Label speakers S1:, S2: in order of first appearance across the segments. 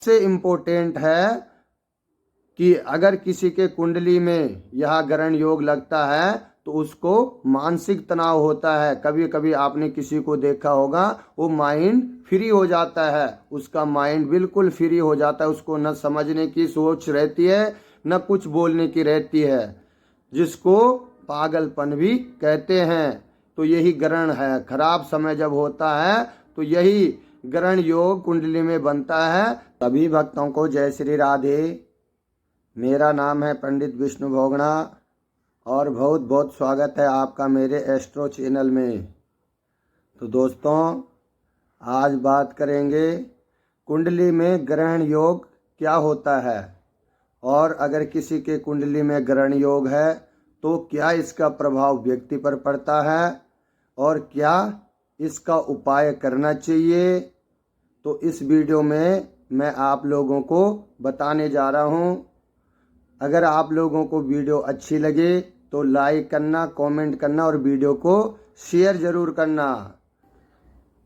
S1: सबसे इम्पोर्टेंट है कि अगर किसी के कुंडली में यह ग्रहण योग लगता है तो उसको मानसिक तनाव होता है। कभी कभी आपने किसी को देखा होगा, वो माइंड फ्री हो जाता है, उसका माइंड बिल्कुल फ्री हो जाता है, उसको न समझने की सोच रहती है न कुछ बोलने की रहती है, जिसको पागलपन भी कहते हैं। तो यही ग्रहण है। खराब समय जब होता है तो यही ग्रहण योग कुंडली में बनता है। सभी भक्तों को जय श्री राधे। मेरा नाम है पंडित विष्णु भोगना और बहुत बहुत स्वागत है आपका मेरे एस्ट्रो चैनल में। तो दोस्तों, आज बात करेंगे कुंडली में ग्रहण योग क्या होता है, और अगर किसी के कुंडली में ग्रहण योग है तो क्या इसका प्रभाव व्यक्ति पर पड़ता है और क्या इसका उपाय करना चाहिए। तो इस वीडियो में मैं आप लोगों को बताने जा रहा हूँ। अगर आप लोगों को वीडियो अच्छी लगे तो लाइक करना, कमेंट करना और वीडियो को शेयर जरूर करना।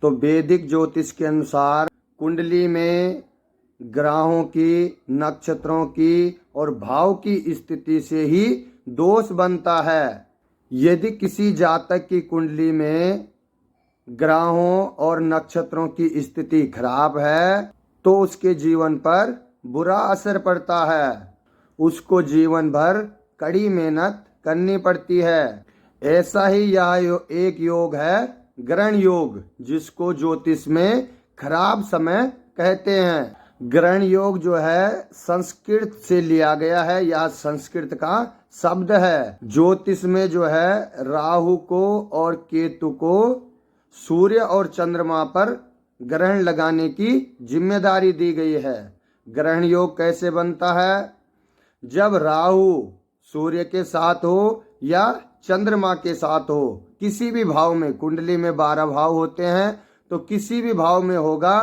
S1: तो वैदिक ज्योतिष के अनुसार कुंडली में ग्रहों की, नक्षत्रों की और भाव की स्थिति से ही दोष बनता है। यदि किसी जातक की कुंडली में ग्रहों और नक्षत्रों की स्थिति खराब है तो उसके जीवन पर बुरा असर पड़ता है। उसको जीवन भर कड़ी मेहनत करनी पड़ती है। ऐसा ही यह एक योग है ग्रहण योग, जिसको ज्योतिष में खराब समय कहते हैं। ग्रहण योग जो है संस्कृत से लिया गया है, यह संस्कृत का शब्द है। ज्योतिष में जो है राहु को और केतु को सूर्य और चंद्रमा पर ग्रहण लगाने की जिम्मेदारी दी गई है। ग्रहण योग कैसे बनता है? जब राहु सूर्य के साथ हो या चंद्रमा के साथ हो, किसी भी भाव में, कुंडली में 12 भाव होते हैं तो किसी भी भाव में होगा।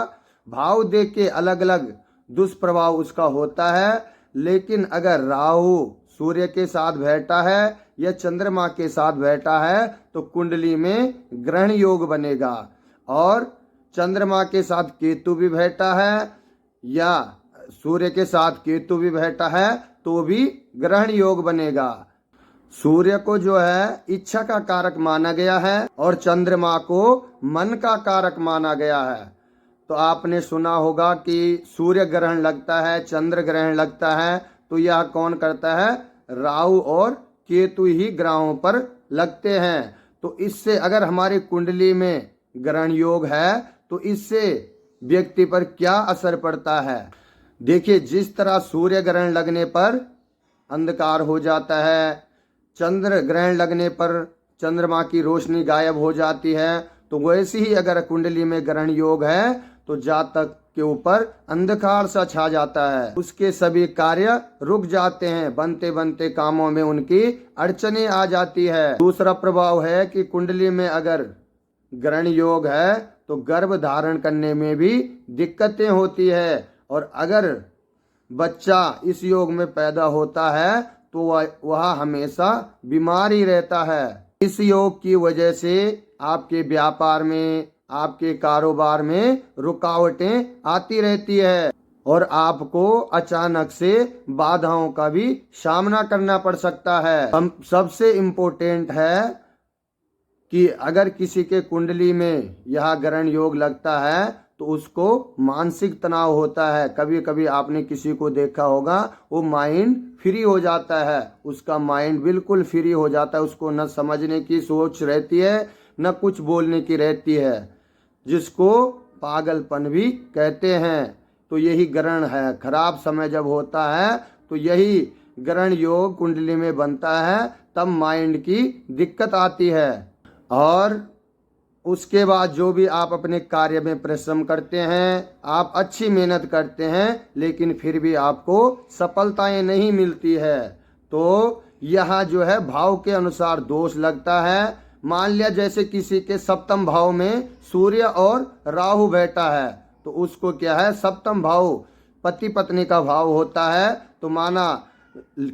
S1: भाव देख के अलग अलग दुष्प्रभाव उसका होता है। लेकिन अगर राहु सूर्य के साथ बैठा है या चंद्रमा के साथ बैठा है तो कुंडली में ग्रहण योग बनेगा। और चंद्रमा के साथ केतु भी बैठा है या सूर्य के साथ केतु भी बैठा है तो भी ग्रहण योग बनेगा। सूर्य को जो है इच्छा का कारक माना गया है और चंद्रमा को मन का कारक माना गया है। तो आपने सुना होगा कि सूर्य ग्रहण लगता है, चंद्र ग्रहण लगता है, तो यह कौन करता है? राहु और केतु ही ग्रहों पर लगते हैं। तो इससे अगर हमारी कुंडली में ग्रहण योग है तो इससे व्यक्ति पर क्या असर पड़ता है। देखिए, जिस तरह सूर्य ग्रहण लगने पर अंधकार हो जाता है, चंद्र ग्रहण लगने पर चंद्रमा की रोशनी गायब हो जाती है, तो वैसे ही अगर कुंडली में ग्रहण योग है तो जातक के ऊपर अंधकार सा छा जाता है। उसके सभी कार्य रुक जाते हैं, बनते बनते कामों में उनकी अड़चने आ जाती है। दूसरा प्रभाव है कि कुंडली में अगर ग्रहण योग है तो गर्भ धारण करने में भी दिक्कतें होती है। और अगर बच्चा इस योग में पैदा होता है तो वह हमेशा बीमार ही रहता है। इस योग की वजह से आपके व्यापार में, आपके कारोबार में रुकावटें आती रहती है और आपको अचानक से बाधाओं का भी सामना करना पड़ सकता है। सबसे इम्पोर्टेंट है कि अगर किसी के कुंडली में यह ग्रहण योग लगता है तो उसको मानसिक तनाव होता है। कभी कभी आपने किसी को देखा होगा, वो माइंड फ्री हो जाता है, उसका माइंड बिल्कुल फ्री हो जाता है, उसको न समझने की सोच रहती है न कुछ बोलने की रहती है, जिसको पागलपन भी कहते हैं। तो यही ग्रहण है। खराब समय जब होता है तो यही ग्रहण योग कुंडली में बनता है, तब माइंड की दिक्कत आती है। और उसके बाद जो भी आप अपने कार्य में परिश्रम करते हैं, आप अच्छी मेहनत करते हैं, लेकिन फिर भी आपको सफलताएं नहीं मिलती है, तो यह जो है भाव के अनुसार दोष लगता है। मान लिया जैसे किसी के सप्तम भाव में सूर्य और राहु बैठा है तो उसको क्या है, सप्तम भाव पति पत्नी का भाव होता है। तो माना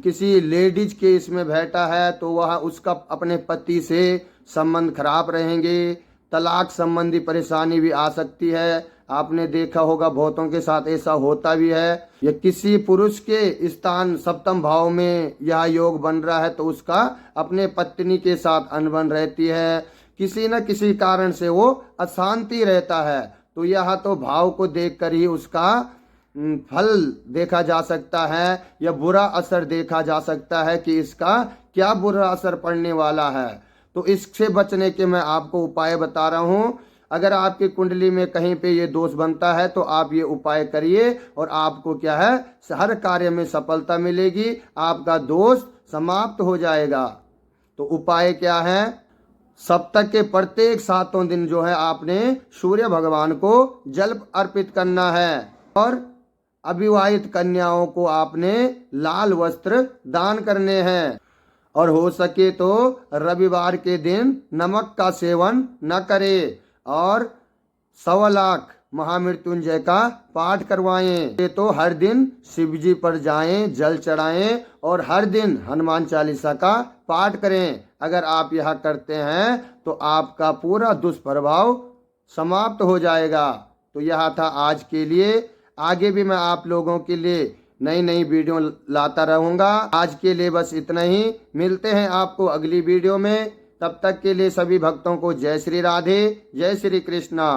S1: किसी लेडीज के इसमें बैठा है तो वह उसका अपने पति से संबंध खराब रहेंगे, तलाक संबंधी परेशानी भी आ सकती है। आपने देखा होगा बहुतों के साथ ऐसा होता भी है। या किसी पुरुष के स्थान सप्तम भाव में यह योग बन रहा है तो उसका अपने पत्नी के साथ अनबन रहती है, किसी न किसी कारण से वो अशांति रहता है। तो यह तो भाव को देखकर ही उसका फल देखा जा सकता है या बुरा असर देखा जा सकता है कि इसका क्या बुरा असर पड़ने वाला है। तो इससे बचने के मैं आपको उपाय बता रहा हूँ। अगर आपकी कुंडली में कहीं पे ये दोष बनता है तो आप ये उपाय करिए और आपको क्या है, हर कार्य में सफलता मिलेगी, आपका दोष समाप्त हो जाएगा। तो उपाय क्या है? सप्ताह के प्रत्येक 7 दिन जो है आपने सूर्य भगवान को जल अर्पित करना है और अविवाहित कन्याओं को आपने लाल वस्त्र दान करने हैं और हो सके तो रविवार के दिन नमक का सेवन न करें और 1.25 लाख महामृत्युंजय का पाठ करवाएं। ये तो हर दिन शिव जी पर जाएं, जल चढ़ाएं और हर दिन हनुमान चालीसा का पाठ करें। अगर आप यह करते हैं तो आपका पूरा दुष्प्रभाव समाप्त हो जाएगा। तो यह था आज के लिए। आगे भी मैं आप लोगों के लिए नई नई वीडियो लाता रहूँगा। आज के लिए बस इतना ही। मिलते हैं आपको अगली वीडियो में। तब तक के लिए सभी भक्तों को जय श्री राधे, जय श्री कृष्णा।